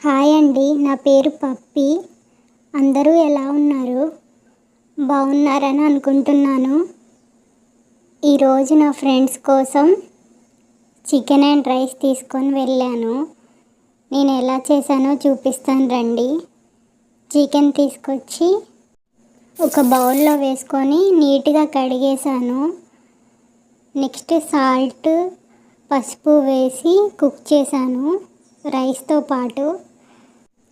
Hi అండి, నా పేరు పప్పి. అందరూ ఎలా ఉన్నారు? బాగున్నారని అనుకుంటున్నాను. ఈరోజు నా ఫ్రెండ్స్ కోసం చికెన్ అండ్ రైస్ తీసుకొని వెళ్ళాను. నేను ఎలా చేశానో చూపిస్తాను రండి. చికెన్ తీసుకొచ్చి ఒక బౌల్లో వేసుకొని నీట్గా కడిగేసాను. నెక్స్ట్ సాల్ట్, పసుపు వేసి కుక్ చేశాను రైస్తో పాటు.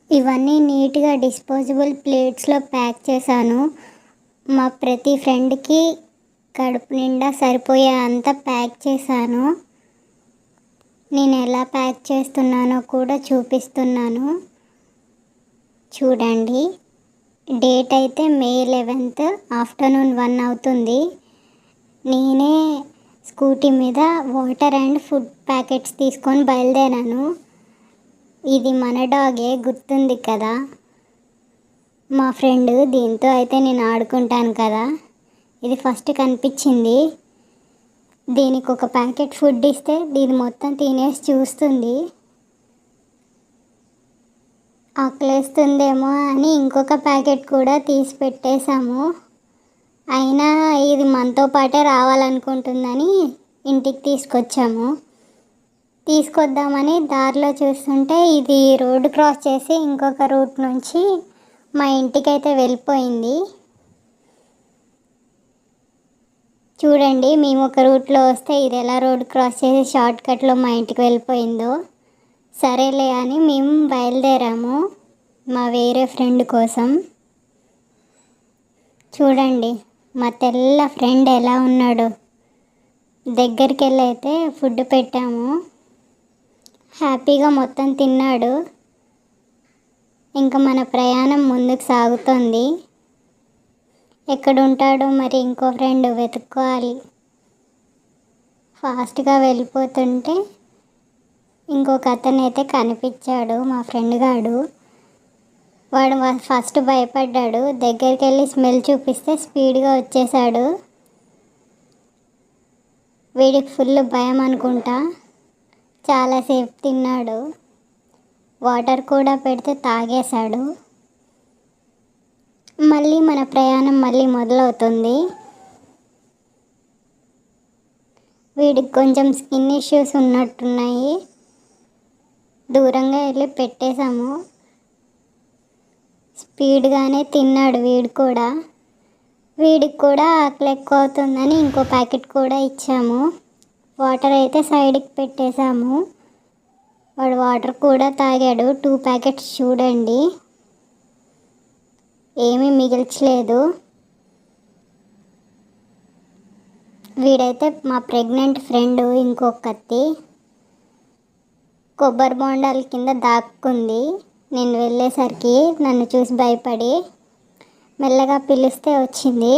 ఇవన్నీ నీట్గా డిస్పోజబుల్ ప్లేట్స్లో ప్యాక్ చేశాను. మా ప్రతి ఫ్రెండ్కి కడుపు నిండా సరిపోయే అంత ప్యాక్ చేశాను. నేను ఎలా ప్యాక్ చేస్తున్నానో కూడా చూపిస్తున్నాను చూడండి. డేట్ అయితే మే 11 ఆఫ్టర్నూన్ 1 అవుతుంది. నేనే స్కూటీ మీద వాటర్ అండ్ ఫుడ్ ప్యాకెట్స్ తీసుకొని బయలుదేరాను. ఇది మన డాగే, గుర్తుంది కదా, మా ఫ్రెండ్. దీంతో అయితే నేను ఆడుకుంటాను కదా. ఇది ఫస్ట్ కనిపించింది. దీనికి ఒక ప్యాకెట్ ఫుడ్ ఇస్తే దీని మొత్తం తినేసి చూస్తుంది. ఆకలేస్తుందేమో అని ఇంకొక ప్యాకెట్ కూడా తీసి పెట్టేశాము. అయినా ఇది మనతో పాటే రావాలనుకుంటుందని ఇంటికి తీసుకొద్దామని దారిలో చూస్తుంటే ఇది రోడ్డు క్రాస్ చేసి ఇంకొక రూట్ నుంచి మా ఇంటికైతే వెళ్ళిపోయింది. చూడండి, మేము ఒక రూట్లో వస్తే ఇది ఎలా రోడ్డు క్రాస్ చేసి షార్ట్కట్లో మా ఇంటికి వెళ్ళిపోయిందో. సరేలే అని మేము బయలుదేరాము మా వేరే ఫ్రెండ్ కోసం. చూడండి మా తెల్ల ఫ్రెండ్ ఎలా ఉన్నాడు. దగ్గరికి వెళ్ళి అయితే ఫుడ్ పెట్టాము. హ్యాపీగా మొత్తం తిన్నాడు. ఇంకా మన ప్రయాణం ముందుకు సాగుతుంది. ఎక్కడ ఉంటాడో మరి ఇంకో ఫ్రెండ్ వెతుక్కోవాలి. ఫాస్ట్గా వెళ్ళిపోతుంటే ఇంకొక అతను అయితే కనిపించాడు, మా ఫ్రెండ్ గాడు. వాడు ఫస్ట్ భయపడ్డాడు. దగ్గరికి వెళ్ళి స్మెల్ చూపిస్తే స్పీడ్గా వచ్చేసాడు. వీడికి ఫుల్ భయం అనుకుంటా. చాలాసేపు తిన్నాడు. వాటర్ కూడా పెడితే తాగేశాడు. మళ్ళీ మన ప్రయాణం మొదలవుతుంది. వీడికి కొంచెం స్కిన్ ఇష్యూస్ ఉన్నట్టున్నాయి. దూరంగా వెళ్ళి పెట్టేశాము. స్పీడ్గానే తిన్నాడు వీడికి కూడా ఆకలి ఎక్కువ అవుతుందని ఇంకో ప్యాకెట్ కూడా ఇచ్చాము. వాటర్ అయితే సైడ్కి పెట్టేశాము. వాడు వాటర్ కూడా తాగాడు. 2 ప్యాకెట్స్ చూడండి, ఏమీ మిగిల్చలేదు. వీడైతే మా ప్రెగ్నెంట్ ఫ్రెండ్ ఇంకొకతి కొబ్బరి బొండాల కింద దాక్కుంది. నేను వెళ్ళేసరికి నన్ను చూసి భయపడి మెల్లగా పిలిస్తే వచ్చింది.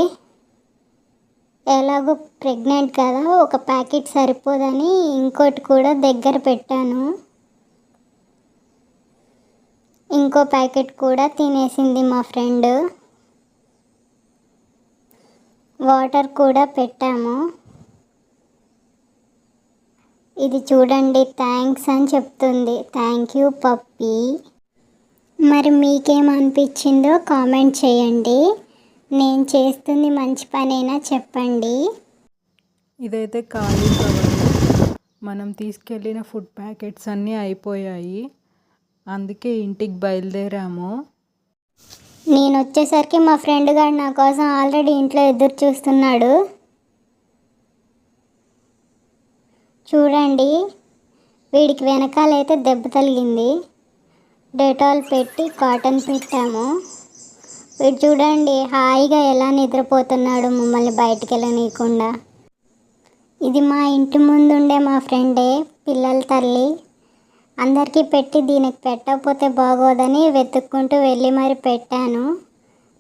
ఎలాగో ప్రెగ్నెంట్ కదా, ఒక ప్యాకెట్ సరిపోదని ఇంకోటి కూడా దగ్గర పెట్టాను. ఇంకో ప్యాకెట్ కూడా తినేసింది మా ఫ్రెండ్. వాటర్ కూడా పెట్టాము. ఇది చూడండి, థ్యాంక్స్ అని చెప్తుంది. Thank you puppy. మరి మీకేమనిపించిందో కామెంట్ చేయండి. నేను చేస్తుంది మంచి పనేనా చెప్పండి. ఇదైతే ఖాళీ కవర్. మనం తీసుకెళ్ళిన ఫుడ్ ప్యాకెట్స్ అన్నీ అయిపోయాయి. అందుకే ఇంటికి బయలుదేరాము. నేను వచ్చేసరికి మా ఫ్రెండ్ గారు నా కోసం ఆల్రెడీ ఇంట్లో ఎదురు చూస్తున్నాడు. చూడండి, వీడికి వెనకాలైతే దెబ్బ తగిలింది. డెటాల్ పెట్టి కాటన్ పెట్టాము. వీడు చూడండి హాయిగా ఎలా నిద్రపోతున్నాడు, మమ్మల్ని బయటికి వెళ్ళనీయకుండా. ఇది మా ఇంటి ముందుండే మా ఫ్రెండే, పిల్లల తల్లి. అందరికీ పెట్టి దీనికి పెట్టకపోతే బాగోదని వెతుక్కుంటూ వెళ్ళి మరి పెట్టాను.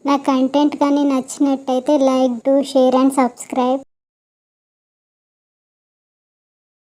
నా కంటెంట్ కానీ నచ్చినట్టయితే like, do, share and subscribe.